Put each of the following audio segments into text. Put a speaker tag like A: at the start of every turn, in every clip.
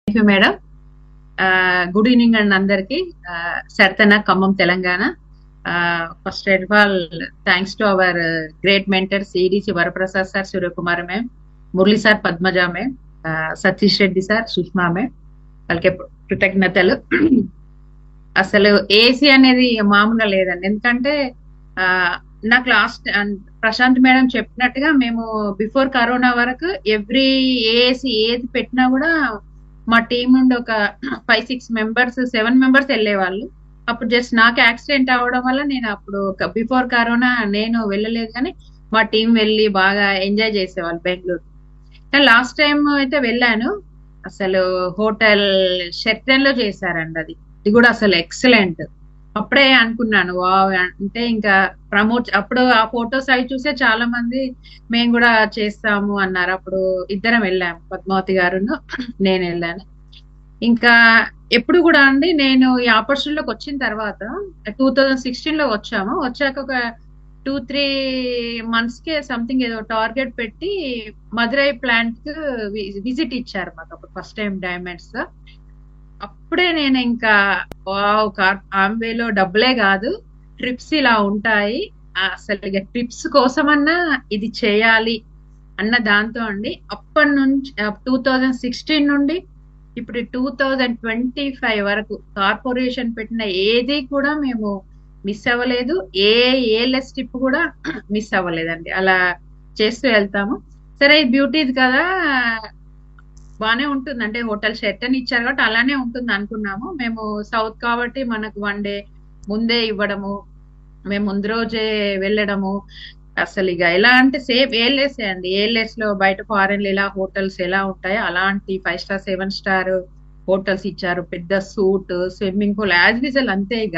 A: Thank you madam. Good evening అండి అందరికి. సర్తన Khammam Telangana. First of all thanks to our great mentors EDC Varaprasad sir, Suryakumar ma'am, Murali sir, Padmaja ma'am, Satish Reddy sir, Sushma ma'am, వాళ్ళకి కృతజ్ఞతలు. అసలు AC అనేది మామూలుగా లేదండి. ఎందుకంటే నాకు లాస్ట్ ప్రశాంత్ మేడం చెప్పినట్టుగా మేము బిఫోర్ కరోనా వరకు ఎవ్రీ ఏసీ ఏది పెట్టినా కూడా మా టీం నుండి ఒక 5-6 మెంబర్స్ 7 మెంబర్స్ వెళ్ళేవాళ్ళు. అప్పుడు జస్ట్ నాకు యాక్సిడెంట్ అవ్వడం వల్ల నేను అప్పుడు బిఫోర్ కరోనా నేను వెళ్ళలేదు, కానీ మా టీం వెళ్ళి బాగా ఎంజాయ్ చేసేవాళ్ళు బెంగళూరు. కానీ లాస్ట్ టైం అయితే వెళ్ళాను. అసలు హోటల్ షెర్టన్ లో చేశారండి. అది కూడా అసలు ఎక్సలెంట్. అప్పుడే అనుకున్నాను వావ్, అంటే ఇంకా ప్రమోట్. అప్పుడు ఆ ఫొటోస్ అవి చూసే చాలా మంది మేము కూడా చేస్తాము అన్నారు. అప్పుడు ఇద్దరం వెళ్ళాము, పద్మావతి గారును నేను వెళ్ళాను. ఇంకా ఎప్పుడు కూడా అండి నేను ఈ ఆపర్చునిటీలోకి వచ్చిన తర్వాత 2016 లో వచ్చాక ఒక 2-3 months కే సంథింగ్ ఏదో టార్గెట్ పెట్టి మదురై ప్లాంట్ కు విజిట్ ఇచ్చారు మాకు. అప్పుడు ఫస్ట్ టైం డైమండ్స్. అప్పుడే నేను ఇంకా వావ్, ఆంబేలో డబ్బులే కాదు ట్రిప్స్ ఇలా ఉంటాయి, అసలు ఇక ట్రిప్స్ కోసమన్నా ఇది చేయాలి అన్న దాంతో అండి అప్పటి నుంచి 2016 నుండి ఇప్పుడు 2025 వరకు కార్పొరేషన్ పెట్టిన ఏది కూడా మేము మిస్ అవ్వలేదు. ఏఎల్ఎస్ ట్రిప్ కూడా మిస్ అవ్వలేదండి. అలా చేస్తూ వెళ్తాము. సరే బ్యూటీది కదా, బానే ఉంటుంది, అంటే హోటల్ షెర్టన్ ఇచ్చారు కాబట్టి అలానే ఉంటుంది అనుకున్నాము. మేము సౌత్ కాబట్టి మనకు 1 day ముందే ఇవ్వడము, మేము ముందు రోజే వెళ్ళడము. అసలు ఇక ఎలా అంటే సేమ్ ఏఎల్ఎస్ అండి. ఏఎల్ఎస్ లో బయట ఫారెన్ ఎలా హోటల్స్ ఎలా ఉంటాయో అలాంటి 5 star 7 star హోటల్స్ ఇచ్చారు. పెద్ద suit, swimming pool, as usual అంతే. ఇక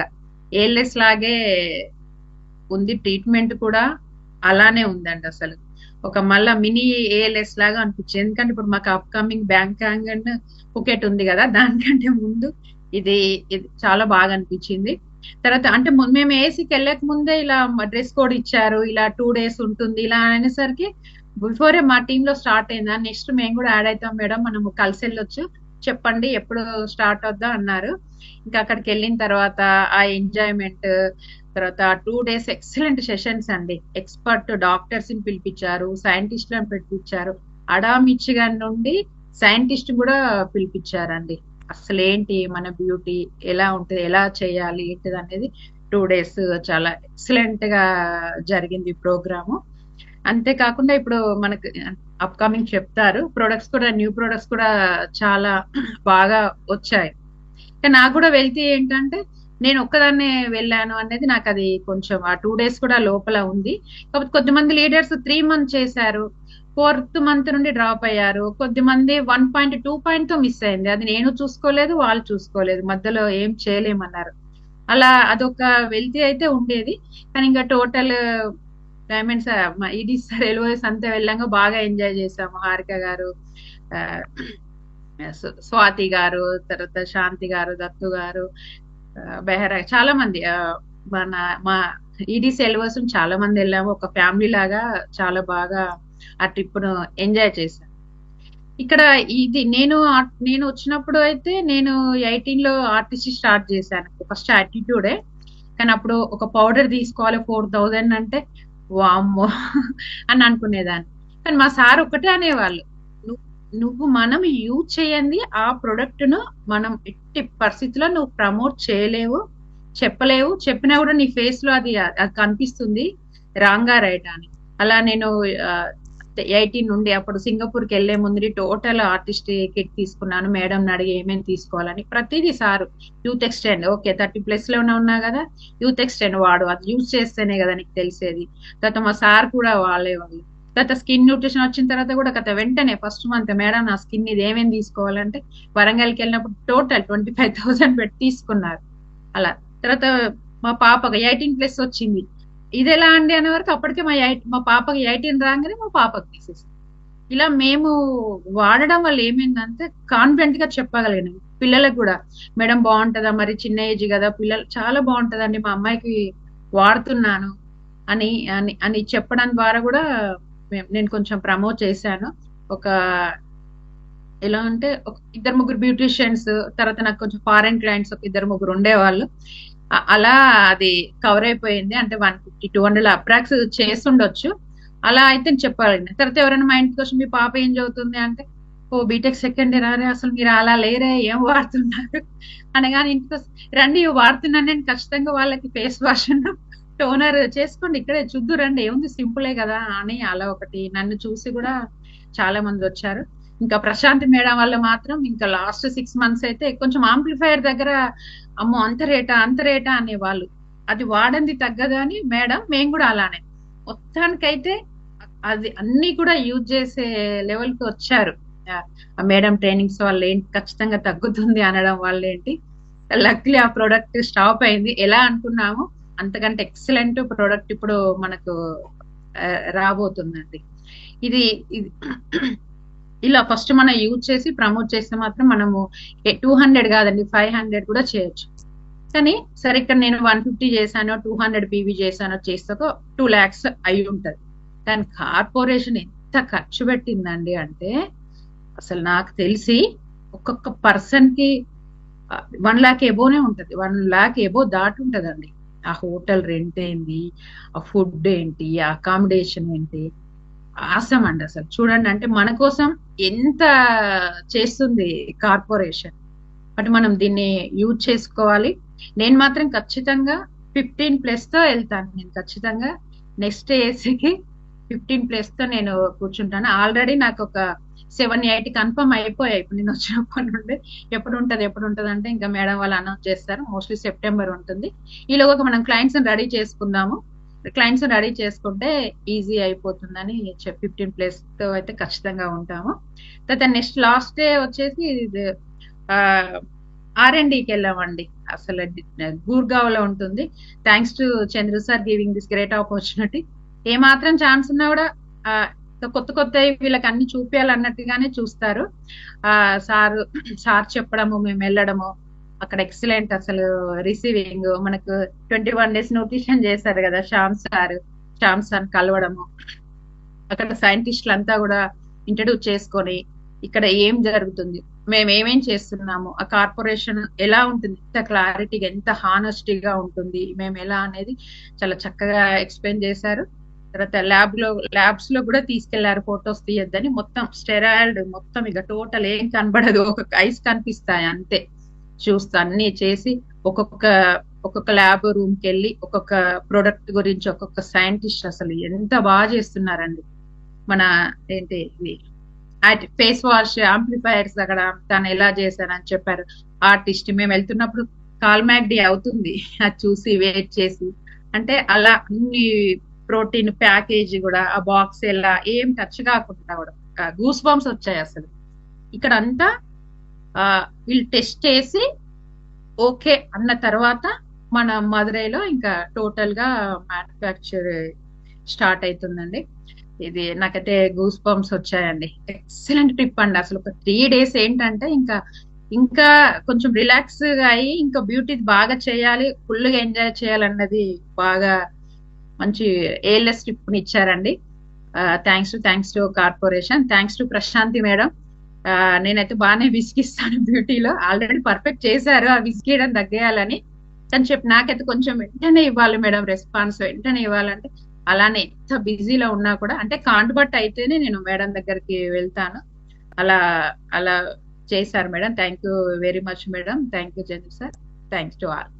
A: ఏఎల్ఎస్ లాగే ఉంది. ట్రీట్మెంట్ కూడా అలానే ఉందండి. అసలు ఒక మళ్ళా మినీ ఏఎల్ఎస్ లాగా అనిపించింది. ఎందుకంటే ఇప్పుడు మాకు అప్కమింగ్ బ్యాంకాంగ్ అండ్ ఫుకెట్ ఉంది కదా, దానికంటే ముందు ఇది చాలా బాగా అనిపించింది. తర్వాత అంటే మేము ఏసీకి వెళ్ళక ముందే ఇలా డ్రెస్ కోడ్ ఇచ్చారు, ఇలా 2 days ఉంటుంది ఇలా అనేసరికి బిఫోరే మా టీమ్ లో స్టార్ట్ అయిందా, నెక్స్ట్ మేము కూడా యాడ్ అవుతాం మేడం, మనము కలిసి వెళ్ళొచ్చు, చెప్పండి ఎప్పుడు స్టార్ట్ అవుద్దాం అన్నారు. ఇంకా అక్కడికి వెళ్ళిన తర్వాత ఆ ఎంజాయ్మెంట్, తర్వాత 2 days ఎక్సలెంట్ సెషన్స్ అండి. ఎక్స్పర్ట్ డాక్టర్స్ ని పిలిపించారు, సైంటిస్టులను పిలిపించారు, అడా మిచిగన్ నుండి సైంటిస్ట్ కూడా పిలిపించారండి. అసలు ఏంటి మన బ్యూటీ ఎలా ఉంటుంది, ఎలా చేయాలి ఏంటిది అనేది 2 days చాలా ఎక్సలెంట్ గా జరిగింది ప్రోగ్రాము. అంతేకాకుండా ఇప్పుడు మనకు అప్కమింగ్ చెప్తారు ప్రొడక్ట్స్ కూడా, న్యూ ప్రొడక్ట్స్ కూడా చాలా బాగా వచ్చాయి. కానీ నాకు కూడా వెళ్తే ఏంటంటే నేను ఒక్కదాన్నే వెళ్ళాను అనేది నాకు అది కొంచెం ఆ 2 days కూడా లోపల ఉంది. కాకపోతే కొద్దిమంది లీడర్స్ 3 months చేశారు, 4th month నుండి డ్రాప్ అయ్యారు. కొద్దిమంది 1 point 2 point తో మిస్ అయింది. అది నేను చూసుకోలేదు, వాళ్ళు చూసుకోలేదు, మధ్యలో ఏం చేయలేమన్నారు. అలా అదొక వెళ్తే అయితే ఉండేది. కానీ ఇంకా total diamonds ED sir LOS అంతా వెళ్ళాక బాగా ఎంజాయ్ చేసాము. హారిక గారు, స్వాతి గారు, తర్వాత శాంతి గారు, దత్తు గారు, బెహరా, చాలా మంది మా ఈడీ సెల్వర్స్ చాలా మంది వెళ్ళాము. ఒక ఫ్యామిలీ లాగా చాలా బాగా ఆ ట్రిప్ ను ఎంజాయ్ చేశాను. ఇక్కడ ఇది నేను వచ్చినప్పుడు అయితే నేను 18 లో ఆర్టీసీ స్టార్ట్ చేశాను. ఫస్ట్ యాటిట్యూడే, కానీ అప్పుడు ఒక పౌడర్ తీసుకోవాలి 4000 అంటే వామ్మో అని అనుకునేదాన్ని. కానీ మా సార్ ఒకటే అనేవాళ్ళు, నువ్వు మనం యూజ్ చేయండి ఆ ప్రొడక్ట్ ను మనం ఎట్టి పరిస్థితిలో నువ్వు ప్రమోట్ చేయలేవు, చెప్పలేవు, చెప్పినా కూడా నీ ఫేస్ లో అది కనిపిస్తుంది రాంగా రైట్ అని. అలా నేను 18 నుండి అప్పుడు సింగపూర్ కి వెళ్లే ముందు టోటల్ ఆర్టిస్ట్ కిట్ తీసుకున్నాను. మేడం అడిగి ఏమేమి తీసుకోవాలని ప్రతిదీ సారు యూత్ ఎక్స్టెండ్, ఓకే 30+ లోనే ఉన్నా కదా యూత్ ఎక్స్టెండ్ వాడు, అది యూజ్ చేస్తేనే కదా నీకు తెలిసేది. తర్వాత మా సార్ కూడా వాళ్ళేవాళ్ళు. తర్వాత స్కిన్ న్యూట్రిషన్ వచ్చిన తర్వాత కూడా వెంటనే ఫస్ట్ మంత్ మేడం నా స్కిన్ ఇది ఏమేమి తీసుకోవాలంటే వరంగల్కి వెళ్ళినప్పుడు టోటల్ 25,000 పెట్టి తీసుకున్నారు. అలా తర్వాత మా పాపకు 18+ వచ్చింది. ఇది ఎలా అండి అనే వరకు అప్పటికే మా పాపకి 18 రాగానే మా పాపకు తీసేసి, ఇలా మేము వాడడం వల్ల ఏమైందంటే కాన్ఫిడెంట్ గా చెప్పగలిగినాం పిల్లలకు కూడా, మేడం బాగుంటుందా, మరి చిన్న ఏజ్ కదా పిల్లలు, చాలా బాగుంటదండి మా అమ్మాయికి వాడుతున్నాను అని అని చెప్పడం ద్వారా కూడా నేను కొంచెం ప్రమోట్ చేశాను. ఒక ఎలా అంటే ఒక ఇద్దరు ముగ్గురు బ్యూటీషియన్స్, తర్వాత నాకు కొంచెం ఫారెన్ క్లయింట్స్ ఒక ఇద్దరు ముగ్గురు ఉండేవాళ్ళు. అలా అది కవర్ అయిపోయింది. అంటే 150, 200 అప్రాక్స్ చేస్తుండొచ్చు. అలా అయితే చెప్పాలండి. తర్వాత ఎవరైనా మా ఇంటికి వచ్చి మీ పాప ఏం చదువుతుంది అంటే, ఓ బీటెక్ సెకండ్ ఇయర్, అరే అసలు మీరు అలా లేరే, ఏం వాడుతున్నారు అనగానే ఇంటికి రండి ఇవి వాడుతున్నాను నేను, ఖచ్చితంగా వాళ్ళకి ఫేస్ వాష్ టోనర్ చేసుకోండి, ఇక్కడే చూద్దు రండి, ఏముంది సింపులే కదా అని అలా ఒకటి నన్ను చూసి కూడా చాలా మంది వచ్చారు. ఇంకా ప్రశాంతి మేడం వల్ల మాత్రం ఇంకా లాస్ట్ 6 months అయితే కొంచెం ఆంప్లిఫైయర్ దగ్గర అమ్మో అంత రేటా అనేవాళ్ళు. అది వాడంది తగ్గదని మేడం, మేము కూడా అలానే మొత్తానికైతే అది అన్ని కూడా యూజ్ చేసే లెవెల్ కి వచ్చారు. ఆ మేడం ట్రైనింగ్స్ వల్ల ఏంటి ఖచ్చితంగా తగ్గుతుంది అనడం వల్ల ఏంటి, లక్లీ ఆ ప్రోడక్ట్ స్టాప్ అయింది. ఎలా అనుకున్నామో అంతకంటే ఎక్సలెంట్ ప్రోడక్ట్ ఇప్పుడు మనకు రాబోతుందండి. ఇది ఇది ఇలా ఫస్ట్ మనం యూజ్ చేసి ప్రమోట్ చేస్తే మాత్రం మనము 200 కాదండి 500 కూడా చేయొచ్చు. కానీ సరే ఇక్కడ నేను 150 చేశాను, 200 పీవీ చేశానో చేస్తే 2 lakhs అయి ఉంటది. కానీ కార్పొరేషన్ ఎంత ఖర్చు పెట్టిందండి అంటే అసలు నాకు తెలిసి ఒక్కొక్క పర్సన్ కి 1 lakh ఎబోనే ఉంటది, 1 lakh ఎబో దాటి ఉంటదండి. ఆ హోటల్ రెంట్ ఏంటి, ఆ ఫుడ్ ఏంటి, ఆ అకామిడేషన్ ఏంటి, ఆసం అండి. అసలు చూడండి, అంటే మన కోసం ఎంత చేస్తుంది కార్పొరేషన్. బట్ మనం దీన్ని యూజ్ చేసుకోవాలి. నేను మాత్రం ఖచ్చితంగా 15+ తో వెళ్తాను. నేను ఖచ్చితంగా నెక్స్ట్ ఏసీకి 15+ తో నేను కూర్చుంటాను. ఆల్రెడీ నాకు ఒక 7-8 కన్ఫర్మ్ అయిపోయాయి ఇప్పుడు నేను వచ్చినప్పటి నుండి. ఎప్పుడు ఉంటది అంటే ఇంకా మేడం వాళ్ళు అనౌన్స్ చేస్తారు. మోస్ట్లీ సెప్టెంబర్ ఉంటుంది. ఈలోగా మనం క్లయింట్స్ రెడీ చేసుకుందాము. క్లయింట్స్ రెడీ చేసుకుంటే ఈజీ అయిపోతుందని 15+ తో అయితే ఖచ్చితంగా ఉంటాము. తర్వాత నెక్స్ట్ లాస్ట్ డే వచ్చేసి R&Dకి వెళ్ళామండి. అసలు గూర్గావ్ లో ఉంటుంది. Thanks to Chandru sir giving this great opportunity. ఏ మాత్రం ఛాన్స్ ఉన్నా కూడా కొత్త వీళ్ళకి అన్ని చూపించాలన్నట్టుగానే చూస్తారు. సార్ చెప్పడము, మేము వెళ్ళడము, అక్కడ ఎక్సలెంట్ అసలు రిసీవింగ్. మనకు 21 days నోటిషన్ చేశారు కదా శ్యామ్ సార్ కలవడము, అక్కడ సైంటిస్టులు అంతా కూడా ఇంట్రడ్యూస్ చేసుకొని ఇక్కడ ఏం జరుగుతుంది, మేము ఏమేం చేస్తున్నాము, ఆ కార్పొరేషన్ ఎలా ఉంటుంది, ఎంత క్లారిటీగా ఎంత హానెస్టీగా ఉంటుంది మేము ఎలా అనేది చాలా చక్కగా ఎక్స్ప్లెయిన్ చేశారు. తర్వాత ల్యాబ్స్ లో కూడా తీసుకెళ్లారు, ఫొటోస్ తీయొద్దని. మొత్తం స్టెరాయిల్డ్, మొత్తం ఇక టోటల్ ఏం కనబడదు, ఒక్కొక్క ఐస్ కనిపిస్తాయి అంతే. చూస్తా అన్ని చేసి ఒక్కొక్క ల్యాబ్ రూమ్ కి వెళ్ళి ఒక్కొక్క ప్రొడక్ట్ గురించి ఒక్కొక్క సైంటిస్ట్ అసలు ఎంత బాగా చేస్తున్నారండి. మన ఏంటి ఫేస్ వాష్ ఆంప్లిఫైయర్స్ అక్కడ తను ఎలా చేశారని చెప్పారు ఆర్టిస్ట్. మేము వెళ్తున్నప్పుడు కాల్ మ్యాక్డీ అవుతుంది అది చూసి వెయిట్ చేసి. అంటే అలా అన్ని ప్రోటీన్ ప్యాకేజ్ కూడా ఆ బాక్స్ ఎలా ఏం టచ్ కాకుండా కూడా గూస్ బంప్స్ వచ్చాయి అసలు. ఇక్కడ అంతా వీళ్ళు టెస్ట్ చేసి ఓకే అన్న తర్వాత మన మదురైలో ఇంకా టోటల్ గా మ్యానుఫ్యాక్చర్ స్టార్ట్ అవుతుందండి. ఇది నాకైతే గూస్ బంప్స్ వచ్చాయండి. ఎక్సలెంట్ ట్రిప్ అండి. అసలు ఒక 3 days ఏంటంటే ఇంకా కొంచెం రిలాక్స్ గా అయ్యి ఇంకా బ్యూటీ బాగా చేయాలి, ఫుల్ గా ఎంజాయ్ చేయాలన్నది బాగా మంచి ఏఎల్ఎస్ ట్రిప్ ఇచ్చారండి. Thanks to corporation, thanks to Prashanti madam. నేనైతే బాగానే విసిగిస్తాను బ్యూటీలో, ఆల్రెడీ పర్ఫెక్ట్ చేశారు ఆ విసిగేయడం తగ్గేయాలని. కానీ నాకైతే కొంచెం వెంటనే ఇవ్వాలి మేడం రెస్పాన్స్, వెంటనే ఇవ్వాలంటే అలానే ఎంత బిజీలో ఉన్నా కూడా అంటే కాంట్బట్ అయితేనే నేను మేడం దగ్గరికి వెళ్తాను. అలా చేశారు madam. Thank you very much madam. Thank you Chandra sir. Thanks to all.